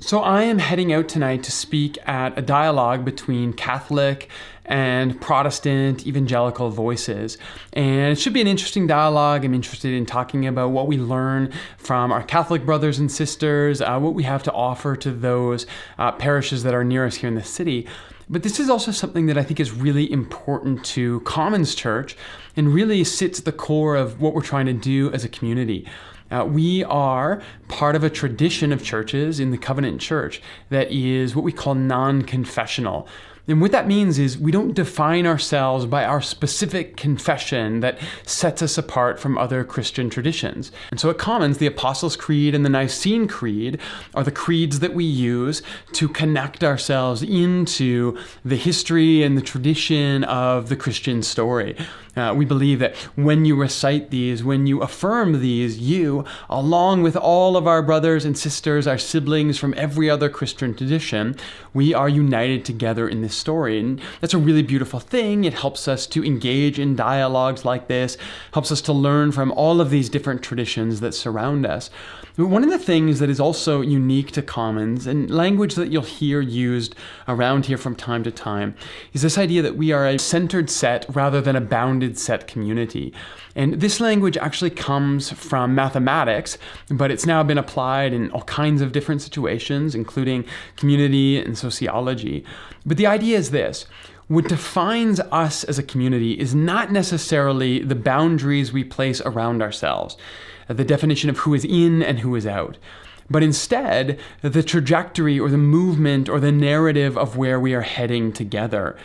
So I am heading out tonight to speak at a dialogue between Catholic and Protestant evangelical voices. And it should be an interesting dialogue. I'm interested in talking about what we learn from our Catholic brothers and sisters, what we have to offer to those parishes that are near us here in the city. But this is also something that I think is really important to Commons Church and really sits at the core of what we're trying to do as a community. We are part of a tradition of churches in the Covenant Church that is what we call non-confessional. And what that means is we don't define ourselves by our specific confession that sets us apart from other Christian traditions. And so at Commons, the Apostles' Creed and the Nicene Creed are the creeds that we use to connect ourselves into the history and the tradition of the Christian story. We believe that when you recite these, when you affirm these, you, along with all of our brothers and sisters, our siblings from every other Christian tradition, we are united together in this story. And that's a really beautiful thing. It helps us to engage in dialogues like this, helps us to learn from all of these different traditions that surround us. But one of the things that is also unique to Commons, and language that you'll hear used around here from time to time, is this idea that we are a centered set rather than a bounded set community. And this language actually comes from mathematics, but it's now been applied in all kinds of different situations, including community and sociology. But the idea is this: what defines us as a community is not necessarily the boundaries we place around ourselves, the definition of who is in and who is out, but instead the trajectory or the movement or the narrative of where we are heading together.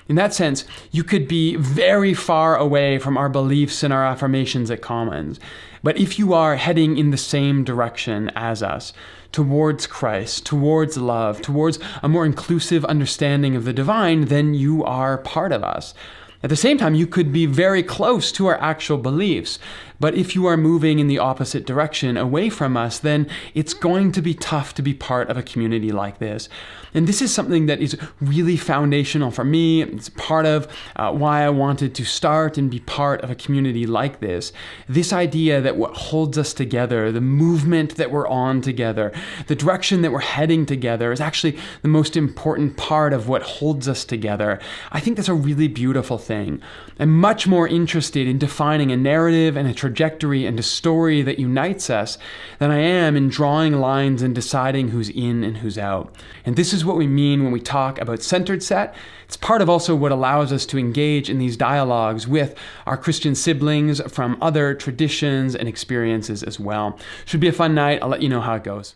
In that sense, you could be very far away from our beliefs and our affirmations at Commons, but if you are heading in the same direction as us, towards Christ, towards love, towards a more inclusive understanding of the divine, then you are part of us. At the same time, you could be very close to our actual beliefs, but if you are moving in the opposite direction away from us, then it's going to be tough to be part of a community like this. And this is something that is really foundational for me. It's part of why I wanted to start and be part of a community like this. This idea that what holds us together, the movement that we're on together, the direction that we're heading together is actually the most important part of what holds us together. I think that's a really beautiful thing. I'm much more interested in defining a narrative and a trajectory and a story that unites us than I am in drawing lines and deciding who's in and who's out. And this is what we mean when we talk about CenteredSet. It's part of also what allows us to engage in these dialogues with our Christian siblings from other traditions and experiences as well. Should be a fun night. I'll let you know how it goes.